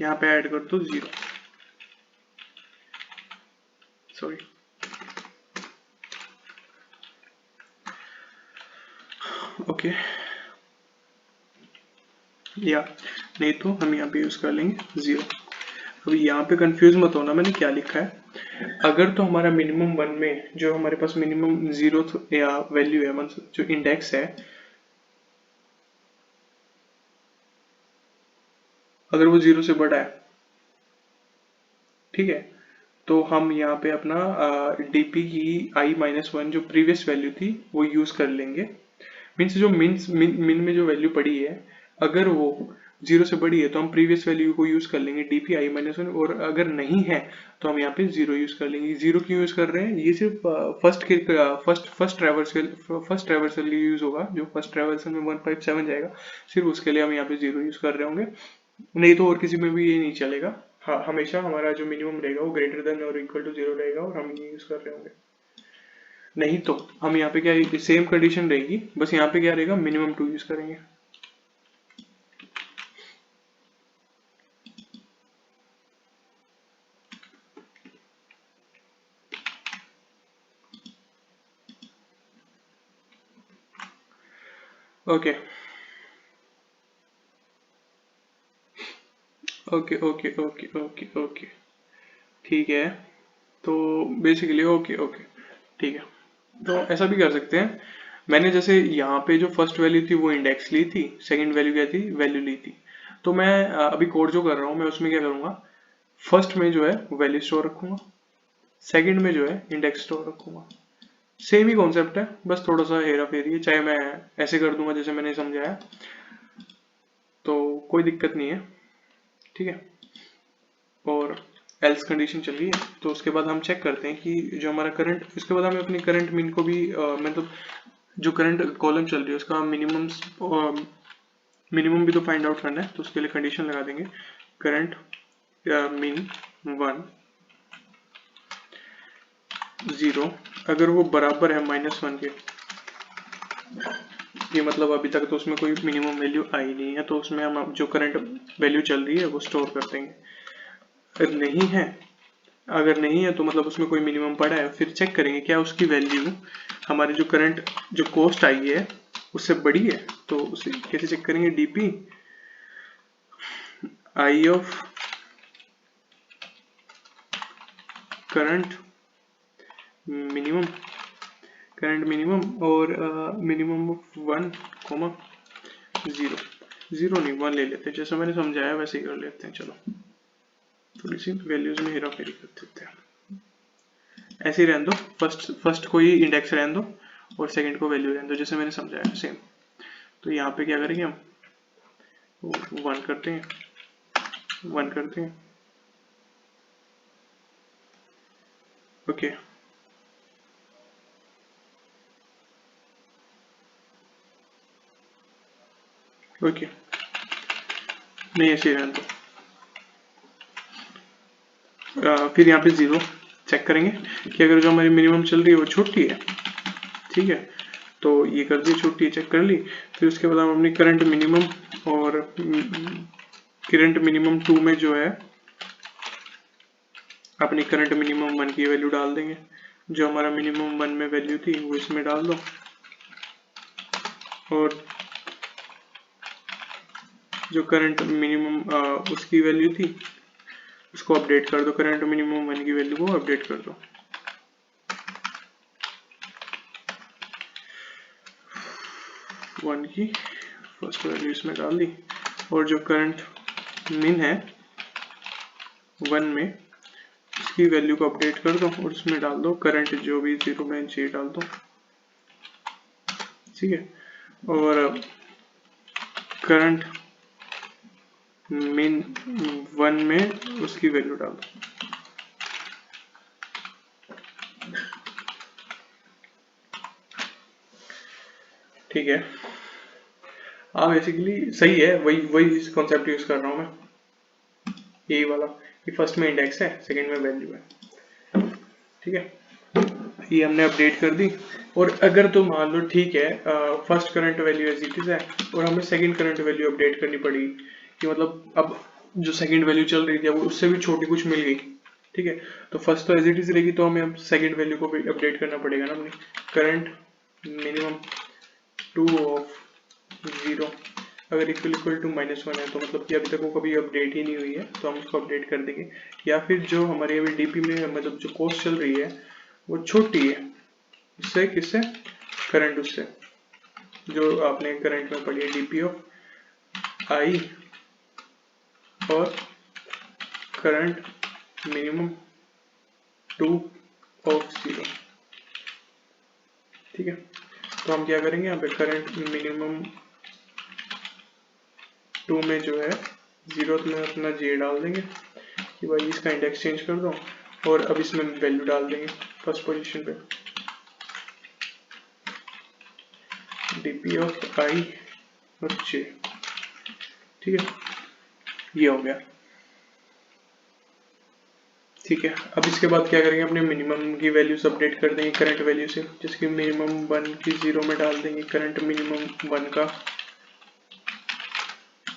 Speaker 1: यहाँ पे ऐड कर दो 0, सॉरी ओके, या नहीं तो हम यहाँ पे यूज कर लेंगे 0। अभी यहाँ पे कंफ्यूज मत होना मैंने क्या लिखा है। अगर तो हमारा मिनिमम 1 में जो हमारे पास मिनिमम 0 या वैल्यू है, मतलब जो इंडेक्स है, अगर वो 0 से बड़ा है, ठीक है, तो हम यहाँ पे अपना डीपी की i-1 जो प्रीवियस वैल्यू थी वो यूज कर लेंगे। मीन्स जो मिन में जो वैल्यू पड़ी है, अगर वो 0 से बड़ी है तो हम प्रीवियस वैल्यू को यूज कर लेंगे डीपी i-1, और अगर नहीं है तो हम यहाँ पे 0 यूज कर लेंगे। 0 क्यों यूज कर रहे हैं, ये सिर्फ फर्स्ट ट्रैवर्सल के यूज होगा, जो फर्स्ट ट्रैवर्सल में 157 जाएगा, सिर्फ उसके लिए हम यहाँ पे 0 यूज कर रहे होंगे, नहीं तो और किसी में भी ये नहीं चलेगा। हाँ, हमेशा हमारा जो मिनिमम रहेगा वो ग्रेटर देन और इक्वल टू 0 रहेगा और हम ये यूज कर रहे होंगे। नहीं तो हम यहाँ पे क्या सेम कंडीशन रहेगी, बस यहाँ पे क्या रहेगा मिनिमम 2 यूज करेंगे। Okay okay okay okay okay okay ठीक है, तो बेसिकली ओके ओके ठीक है। तो ऐसा भी कर सकते हैं, मैंने जैसे यहाँ पे जो फर्स्ट वैल्यू थी वो इंडेक्स ली थी, सेकंड वैल्यू क्या थी वैल्यू ली थी, तो मैं अभी कोड जो कर रहा हूँ मैं उसमें क्या करूँगा, फर्स्ट में जो है वैल्यू स्टोर रखूंगा, सेकंड में जो है इंडेक्स स्टोर रखूंगा। सेम ही कॉन्सेप्ट है, बस थोड़ा सा हेरा फेरी है, चाहे मैं ऐसे कर दूंगा जैसे मैंने समझाया, तो कोई दिक्कत नहीं है, ठीक है। और एल्स कंडीशन चल रही है। तो उसके बाद हम चेक करते हैं कि जो हमारा करंट, उसके बाद हमें अपनी करंट मीन को भी मतलब जो करंट कॉलम चल रही है उसका मिनिमम भी तो फाइंड आउट करना है। तो उसके लिए कंडीशन लगा देंगे करंट मीन 1 0, अगर वो बराबर है -1 के, ये मतलब अभी तक तो उसमें कोई मिनिमम वैल्यू आई नहीं है, तो उसमें हम जो करंट वैल्यू चल रही है वो स्टोर कर देंगे। अगर नहीं है तो मतलब उसमें कोई मिनिमम पड़ा है, फिर चेक करेंगे क्या उसकी वैल्यू हमारी जो करंट जो कॉस्ट आई है उससे बड़ी है। तो उसे कैसे चेक करेंगे, DP I of current minimum और मिनिमम ऑफ 1, 0 0 नहीं 1 ले लेते हैं, जैसा मैंने समझाया वैसे ही कर लेते हैं। चलो थोड़ी सी वैल्यूज में हेरा फेरी कर देते हैं, ऐसे ही रहने दो। फर्स्ट को ही इंडेक्स रहने दो और सेकंड को वैल्यू रहने दो, जैसे मैंने समझाया सेम। तो यहाँ पे क्या करेंगे हम 1 करते हैं, 1 करते हैं, ओके ओके नहीं ऐसे ही रहने दो। फिर यहाँ पे 0 चेक करेंगे कि अगर जो हमारी मिनिमम चल रही है वो छोटी है, ठीक है, तो ये कर दी छोटी, चेक कर ली। फिर उसके बाद हम अपनी करंट मिनिमम और करंट मिनिमम 2 में जो है अपनी करंट मिनिमम 1 की वैल्यू डाल देंगे। जो हमारा मिनिमम 1 में वैल्यू थी वो इसमें डाल दो और जो करंट मिनिमम उसकी वैल्यू थी उसको अपडेट कर दो, करंट मिनिमम 1 की वैल्यू को अपडेट कर दो। 1 की फर्स्ट वैल्यू इसमें डाल दी और जो करंट मिन है 1 में उसकी वैल्यू को अपडेट कर दो और उसमें डाल दो करंट जो भी 0 में जे डाल दो, ठीक है। और करंट मिन 1 में उसकी वैल्यू डाल दो, ठीक है। हाँ बेसिकली सही है, वही वही कॉन्सेप्ट यूज कर रहा हूँ मैं, यही वाला कि फर्स्ट में इंडेक्स है सेकंड में वैल्यू है, ठीक है। ये हमने अपडेट कर दी। और अगर तो मान लो ठीक है first current value as it is है और हमें सेकंड करंट वैल्यू अपडेट करनी पड़ी कि मतलब अब जो सेकंड वैल्यू चल रही थी वो उससे भी छोटी कुछ मिल गई, ठीक है, तो फर्स्ट तो एज इट इज रहेगी, तो हमें अब सेकंड वैल्यू को भी अपडेट करना पड़ेगा ना अपनी। करंट मिनिमम 2 ऑफ 0 अगर इक्वल टू -1 है तो मतलब कि अभी तक वो कभी अपडेट ही नहीं हुई है, तो हम उसको अपडेट कर देंगे। या फिर जो हमारी अभी डीपी में मतलब जो कॉस्ट चल रही है वो छोटी है उससे, किससे, करंट उससे, जो आपने करंट में पढ़ी है डीपी ऑफ आई और करंट मिनिमम 2 ऑफ 0, ठीक है। तो हम क्या करेंगे यहाँ पे करंट मिनिमम 2 में जो है 0 में अपना जे डाल देंगे कि भाई इसका इंडेक्स चेंज कर दो और अब इसमें वैल्यू डाल देंगे फर्स्ट पोजीशन पे डीपी ऑफ आई और जे, ठीक है, ये हो गया, ठीक है। अब इसके बाद क्या करेंगे, अपने मिनिमम की वैल्यूज अपडेट कर देंगे करंट वैल्यू से, जिसकी मिनिमम 1 की 0 में डाल देंगे करंट मिनिमम 1 का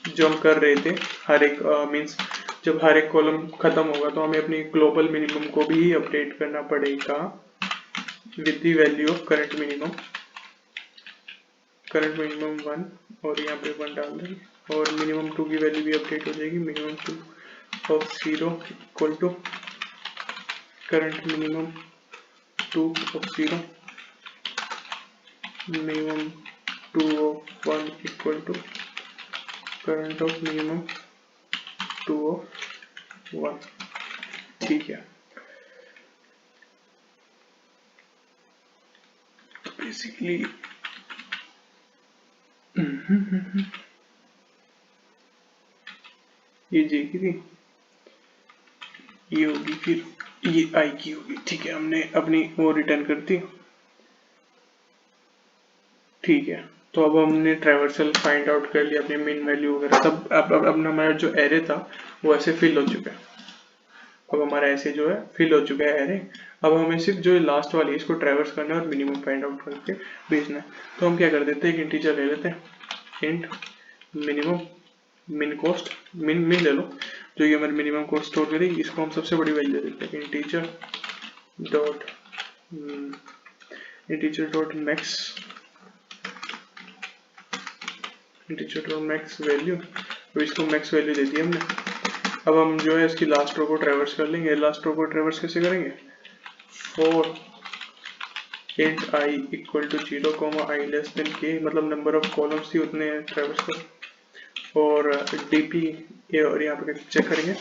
Speaker 1: जो हम कर रहे थे। हर एक मींस जब हर एक कॉलम खत्म होगा तो हमें अपनी ग्लोबल मिनिमम को भी अपडेट करना पड़ेगा with the value of current minimum 1 और यहाँ पे 1 डाल देंगे और मिनिमम 2 की वैल्यू भी अपडेट हो जाएगी, minimum 2 of 0 equal to current minimum 2 of 0 minimum 2 of 1 equal to current of minimum 2 of 1, ठीक है। तो बेसिकली ये जे की थी, ये होगी, फिर ये आई की होगी। ठीक है, हमने अपनी वो रिटर्न कर दी। ठीक है, तो अब हमने ट्रैवर्सल फाइंड आउट कर लिया, अपनी मीन वैल्यू वगैरह सब। अब हमारा जो एरे था वो ऐसे फिल हो चुका है। अब हमारा ऐसे जो है फिल हो चुका है एरे। अब हमें सिर्फ जो लास्ट वाली इसको ट्रैवर्स करना है और मिनिमम फाइंड आउट करके भेजना है। तो हम क्या कर देते हैं, एक इंटीजर ले लेते हैं, इंट मिनिमम मिन कॉस्ट, मिन मिन ले लो, जो ये हमारी मिनिमम कॉस्ट स्टोर करेगी। इसको हम सबसे बड़ी वैल्यू दे देते हैं, integer dot max, integer dot max value. तो इसको मैक्स वैल्यू दे दी हमने। अब हम जो है इसकी लास्ट रो को ट्रैवर्स कर लेंगे। लास्ट रो को ट्रैवर्स कैसे करेंगे, for int I equal to 0, I less than K, मतलब नंबर ऑफ कॉलम्स थी उतने ट्रैवर्स कर। और डीपी और यहाँ पे चेक करेंगे,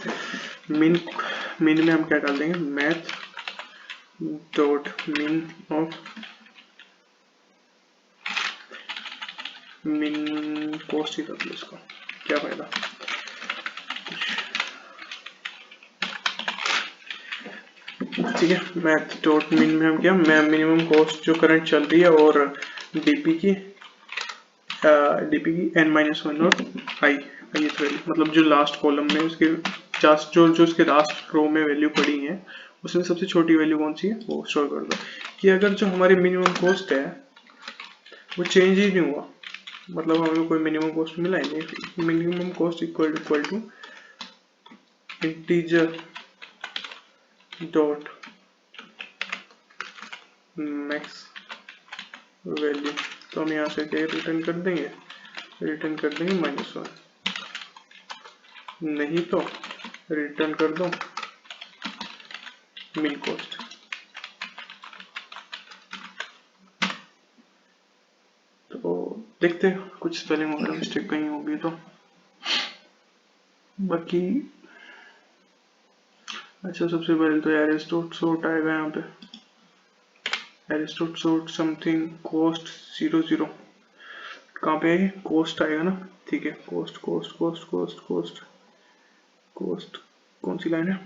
Speaker 1: मिन मिन में हम क्या डाल देंगे, मैथ डॉट मिन ऑफ मिन कॉस्ट ही कर लो, इसका क्या फायदा। ठीक है, मैथ डॉट मिन में हम क्या, मिनिमम कॉस्ट जो करंट चल रही है और डीपी की n-1 और आई वैल्यू, मतलब जो लास्ट कॉलम में उसके जो उसके लास्ट रो में वैल्यू पड़ी है उसमें सबसे छोटी वैल्यू कौन सी है वो स्टोर कर दो। कि अगर जो हमारी मिनिमम कॉस्ट है वो चेंज ही नहीं हुआ, मतलब हमें कोई मिनिमम कॉस्ट मिला ही नहीं, minimum cost equal to integer dot max value. तो हम यहाँ से क्या रिटर्न कर देंगे, -1, नहीं तो रिटर्न कर दो मिन कॉस्ट। तो देखते हैं कुछ स्पेलिंग वगैरह मिस्टेक कहीं होगी तो, बाकी अच्छा सबसे पहले तो एरेस डॉट सॉर्ट आएगा यहाँ पे, arrays dot sort something cost 00, कहाँ पे है, कॉस्ट आएगा ना। ठीक है, cost cost cost cost cost cost कौन सी लाइन है,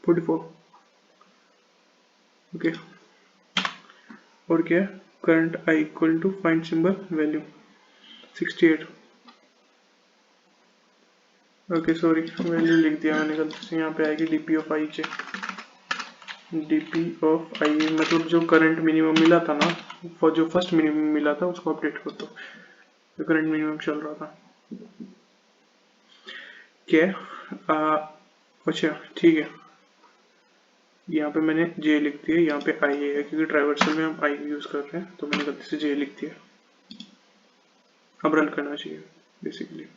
Speaker 1: 44। ओके, और क्या है, current I equal to find symbol value 68। Okay sorry, value लिख दिया मैंने गलती से, यहाँ पे आएगी डीपी ऑफ आई के, डीपी ऑफ आई मतलब जो करंट मिनिमम मिला था ना, जो फर्स्ट मिनिमम मिला था उसको अपडेट कर दो, जो करंट मिनिमम चल रहा था। क्या अच्छा ठीक है, यहाँ पे मैंने जे लिख दिया, यहाँ पे आई है क्योंकि ट्राइवर्सल में हम आई यूज कर रहे हैं, तो मैंने गलती से जे लिख दिया। अब रन करना चाहिए बेसिकली।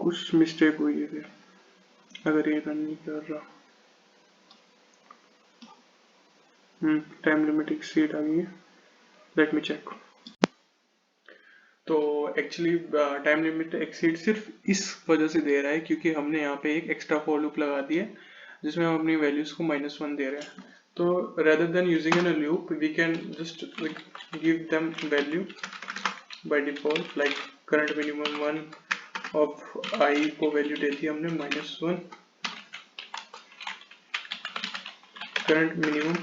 Speaker 1: कुछ मिस्टेक हुई है फिर, अगर ये रन नहीं कर रहा। टाइम लिमिट एक्सीड आ गई है, लेट मी चेक। तो एक्चुअली टाइम लिमिट एक्सीड सिर्फ इस वजह से दे रहा है क्योंकि हमने यहाँ पे एक एक्स्ट्रा फॉर लूप लगा दिया है जिसमें हम अपनी वैल्यूज को -1 दे रहे हैं। तो rather than using in a loop we can just like give them value by default, like current minimum 1 of I को वैल्यू दे दी हमने -1, करंट मिनिमम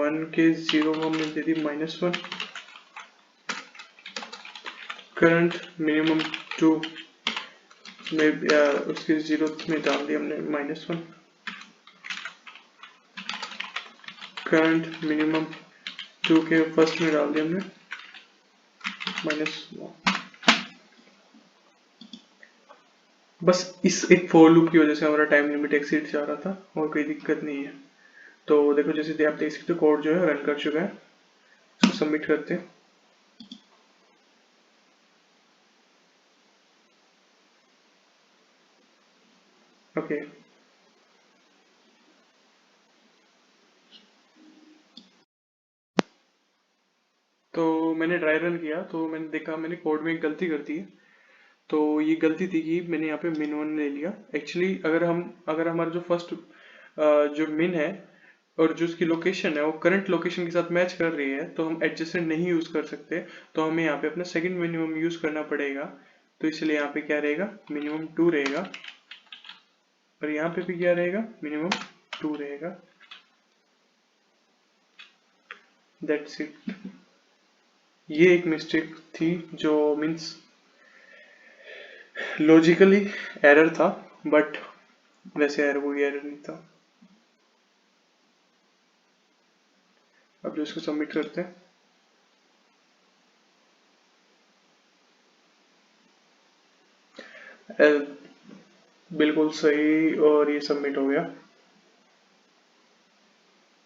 Speaker 1: 1 के 0 को हमने दे दी -1, करंट मिनिमम 2 में उसके 0 में डाल दिया हमने -1, करंट मिनिमम 2 के फर्स्ट में डाल दिया हमने -1। बस इस एक फॉर लूप की वजह से हमारा टाइम लिमिट एक्सीड जा रहा था और कोई दिक्कत नहीं है। तो देखो जैसे आप देख सकते हो कोड जो है रन कर चुका है, इसको सबमिट करते हैं। ओके तो मैंने ट्राई रन किया तो मैंने देखा मैंने कोड में एक गलती कर दी है। तो ये गलती थी कि मैंने यहाँ पे min 1 ले लिया। एक्चुअली अगर हमारा जो फर्स्ट जो min है और जो उसकी लोकेशन है वो करंट लोकेशन के साथ मैच कर रही है, तो हम एडजेसेंट नहीं यूज कर सकते, तो हमें यहाँ पे अपना सेकंड मिनिमम यूज करना पड़ेगा। तो इसलिए यहाँ पे क्या रहेगा, मिनिमम 2 रहेगा, और यहाँ पे भी क्या रहेगा, मिनिमम 2 रहेगा। That's it. ये एक मिस्टेक थी जो मीन्स लॉजिकली एरर था, बट वैसे एरर कोई एरर नहीं था। अब जो इसको सबमिट करते हैं, बिल्कुल सही, और ये सबमिट हो गया।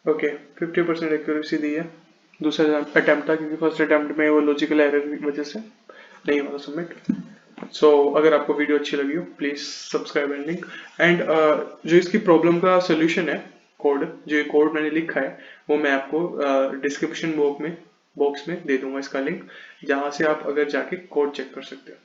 Speaker 1: ओके, 50% एक्यूरेसी दी है, दूसरा अटेम्प्ट था, क्योंकि फर्स्ट अटेम्प्ट में वो लॉजिकल एरर की वजह से नहीं हुआ सबमिट। सो अगर आपको वीडियो अच्छी लगी हो please subscribe and link, and जो इसकी प्रॉब्लम का सोल्यूशन है, कोड, जो ये कोड मैंने लिखा है वो मैं आपको डिस्क्रिप्शन बॉक्स में दे दूंगा इसका लिंक, जहां से आप अगर जाके कोड चेक कर सकते हो।